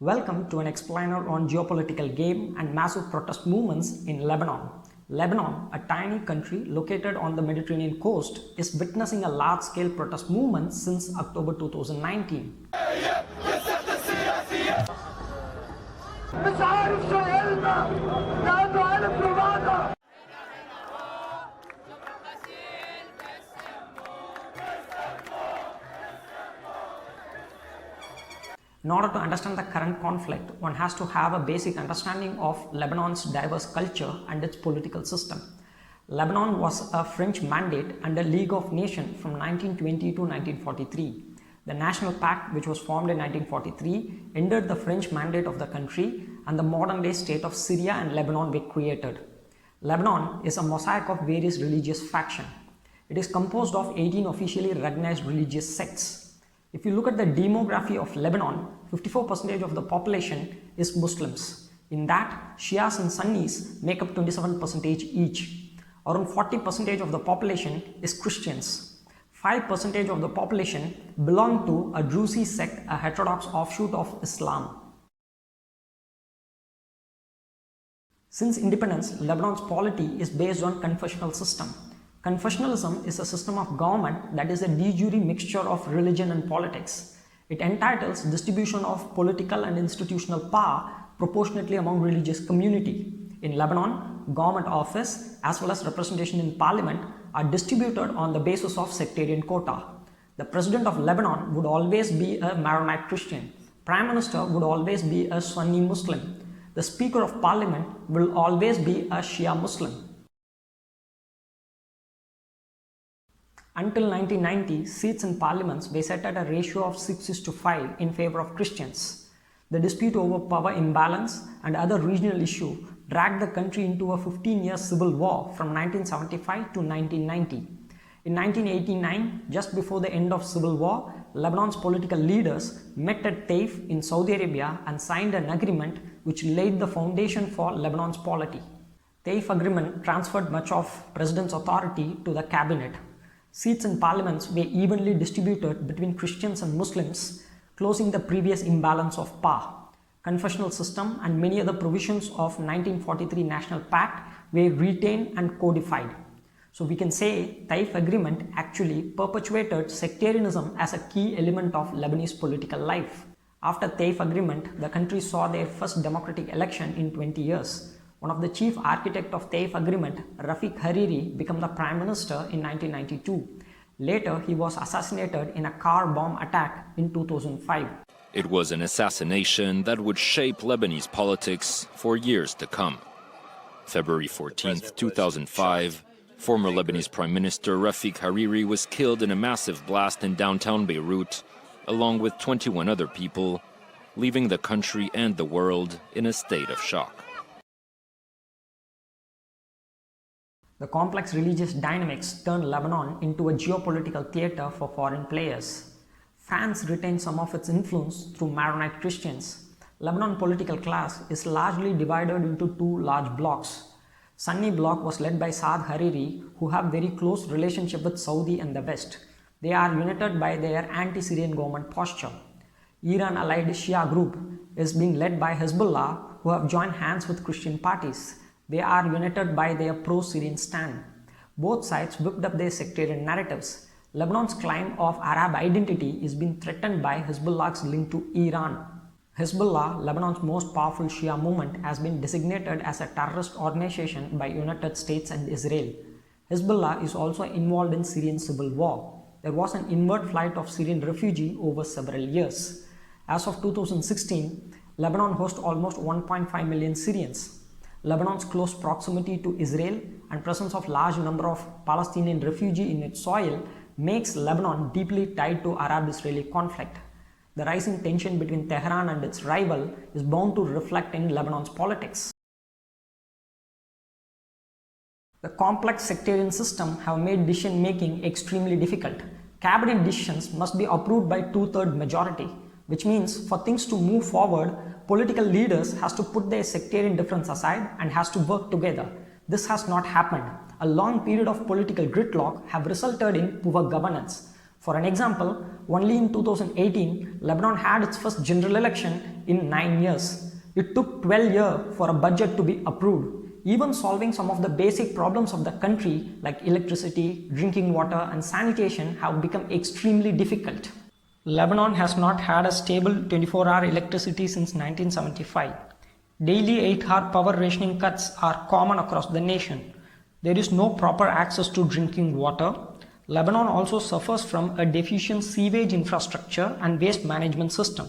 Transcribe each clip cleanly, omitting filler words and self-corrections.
Welcome to an explainer on geopolitical game and massive protest movements in Lebanon. Lebanon, a tiny country located on the Mediterranean coast, is witnessing a large-scale protest movement since October 2019. In order to understand the current conflict, one has to have a basic understanding of Lebanon's diverse culture and its political system. Lebanon was a French mandate under League of Nations from 1920 to 1943. The National Pact, which was formed in 1943, ended the French mandate of the country, and the modern-day state of Syria and Lebanon were created. Lebanon is a mosaic of various religious factions. It is composed of 18 officially recognized religious sects. If you look at the demography of Lebanon, 54% of the population is Muslims. In that, Shias and Sunnis make up 27% each. Around 40% of the population is Christians. 5% of the population belong to a Druze sect, a heterodox offshoot of Islam. Since independence, Lebanon's polity is based on confessional system. Confessionalism is a system of government that is a de jure mixture of religion and politics. It entitles distribution of political and institutional power proportionately among religious community. In Lebanon, government office as well as representation in parliament are distributed on the basis of sectarian quota. The president of Lebanon would always be a Maronite Christian. Prime minister would always be a Sunni Muslim. The speaker of parliament will always be a Shia Muslim. Until 1990, seats in parliaments were set at a ratio of 6:5 in favor of Christians. The dispute over power imbalance and other regional issues dragged the country into a 15-year civil war from 1975 to 1990. In 1989, just before the end of civil war, Lebanon's political leaders met at Taif in Saudi Arabia and signed an agreement which laid the foundation for Lebanon's polity. Taif agreement transferred much of president's authority to the cabinet. Seats in parliaments were evenly distributed between Christians and Muslims, closing the previous imbalance of power. Confessional system and many other provisions of 1943 National Pact were retained and codified. So we can say Taif Agreement actually perpetuated sectarianism as a key element of Lebanese political life. After Taif Agreement, the country saw their first democratic election in 20 years. One of the chief architects of Taif Agreement, Rafik Hariri, became the prime minister in 1992. Later, he was assassinated in a car bomb attack in 2005. It was an assassination that would shape Lebanese politics for years to come. February 14, 2005, former Lebanese Prime Minister Rafik Hariri was killed in a massive blast in downtown Beirut, along with 21 other people, leaving the country and the world in a state of shock. The complex religious dynamics turned Lebanon into a geopolitical theater for foreign players. France retained some of its influence through Maronite Christians. Lebanon political class is largely divided into two large blocks. Sunni bloc was led by Saad Hariri, who have very close relationship with Saudi and the West. They are united by their anti-Syrian government posture. Iran-allied Shia group is being led by Hezbollah, who have joined hands with Christian parties. They are united by their pro-Syrian stand. Both sides whipped up their sectarian narratives. Lebanon's claim of Arab identity is being threatened by Hezbollah's link to Iran. Hezbollah, Lebanon's most powerful Shia movement, has been designated as a terrorist organization by United States and Israel. Hezbollah is also involved in Syrian civil war. There was an inward flight of Syrian refugees over several years. As of 2016, Lebanon hosts almost 1.5 million Syrians. Lebanon's close proximity to Israel and presence of large number of Palestinian refugees in its soil makes Lebanon deeply tied to Arab-Israeli conflict. The rising tension between Tehran and its rival is bound to reflect in Lebanon's politics. The complex sectarian system have made decision-making extremely difficult. Cabinet decisions must be approved by two-thirds majority, which means for things to move forward, political leaders has to put their sectarian difference aside and has to work together. This has not happened. A long period of political gridlock have resulted in poor governance. For an example, only in 2018, Lebanon had its first general election in 9 years. It took 12 years for a budget to be approved. Even solving some of the basic problems of the country like electricity, drinking water and sanitation have become extremely difficult. Lebanon has not had a stable 24-hour electricity since 1975. Daily 8-hour power rationing cuts are common across the nation. There is no proper access to drinking water. Lebanon also suffers from a deficient sewage infrastructure and waste management system.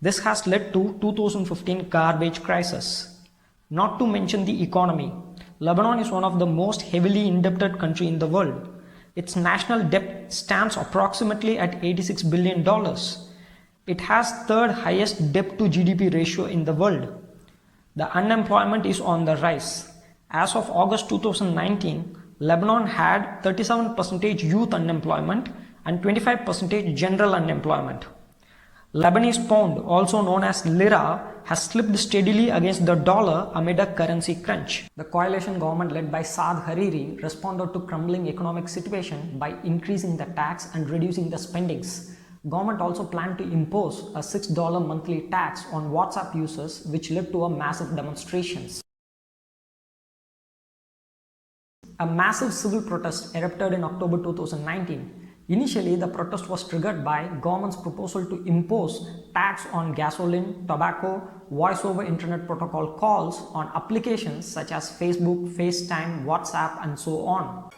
This has led to 2015 garbage crisis. Not to mention the economy. Lebanon is one of the most heavily indebted country in the world. Its national debt stands approximately at $86 billion. It has third highest debt to GDP ratio in the world. The unemployment is on the rise. As of August 2019, Lebanon had 37% youth unemployment and 25% general unemployment. Lebanese pound, also known as lira, has slipped steadily against the dollar amid a currency crunch. The coalition government led by Saad Hariri responded to crumbling economic situation by increasing the tax and reducing the spendings. Government also planned to impose a $6 monthly tax on WhatsApp users, which led to a massive demonstrations. A massive civil protest erupted in October 2019. Initially, the protest was triggered by government's proposal to impose tax on gasoline, tobacco, voice over internet protocol calls on applications such as Facebook, FaceTime, WhatsApp and so on.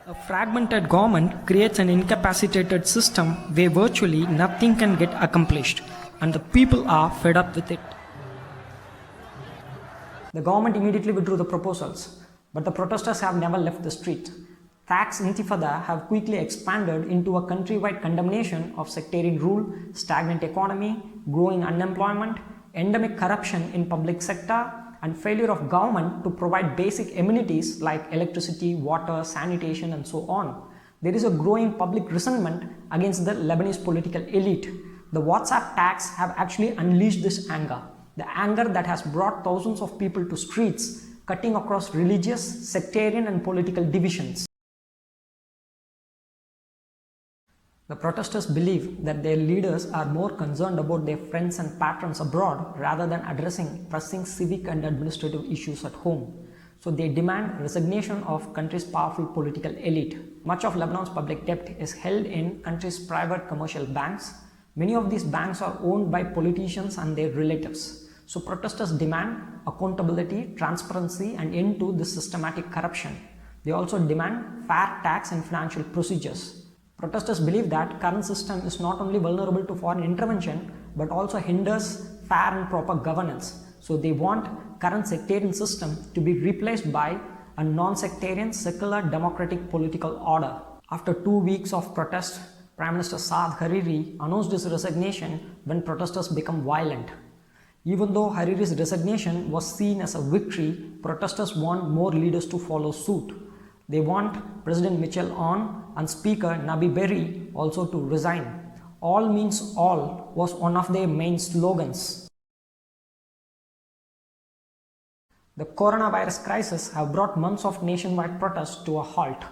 A fragmented government creates an incapacitated system where virtually nothing can get accomplished, and the people are fed up with it. The government immediately withdrew the proposals, but the protesters have never left the street. Tax intifada have quickly expanded into a countrywide condemnation of sectarian rule, stagnant economy, growing unemployment, endemic corruption in public sector, and failure of government to provide basic amenities like electricity, water, sanitation and so on. There is a growing public resentment against the Lebanese political elite. The WhatsApp tax have actually unleashed this anger. The anger that has brought thousands of people to streets, cutting across religious, sectarian and political divisions. The protesters believe that their leaders are more concerned about their friends and patrons abroad rather than addressing pressing civic and administrative issues at home. So they demand resignation of country's powerful political elite. Much of Lebanon's public debt is held in country's private commercial banks. Many of these banks are owned by politicians and their relatives. So protesters demand accountability, transparency and end to this systematic corruption. They also demand fair tax and financial procedures. Protesters believe that current system is not only vulnerable to foreign intervention but also hinders fair and proper governance. So they want current sectarian system to be replaced by a non-sectarian, secular, democratic political order. After 2 weeks of protest, Prime Minister Saad Hariri announced his resignation when protesters became violent. Even though Hariri's resignation was seen as a victory, protesters want more leaders to follow suit. They want President Michel Aoun and Speaker Nabi Berri also to resign. All means all was one of their main slogans. The coronavirus crisis have brought months of nationwide protests to a halt.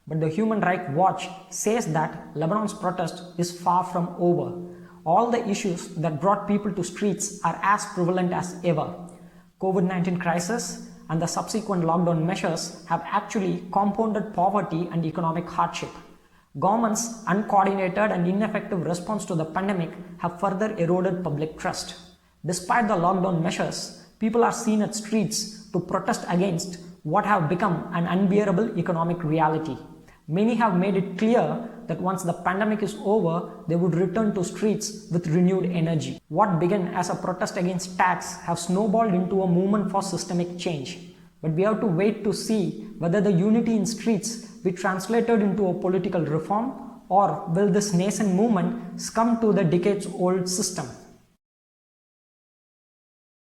But the Human Rights Watch says that Lebanon's protest is far from over. All the issues that brought people to streets are as prevalent as ever. COVID-19 crisis and the subsequent lockdown measures have actually compounded poverty and economic hardship. Government's uncoordinated and ineffective response to the pandemic have further eroded public trust. Despite the lockdown measures, people are seen at streets to protest against what have become an unbearable economic reality. Many have made it clear that once the pandemic is over, they would return to streets with renewed energy. What began as a protest against tax have snowballed into a movement for systemic change. But we have to wait to see whether the unity in streets be translated into a political reform, or will this nascent movement succumb to the decades-old system.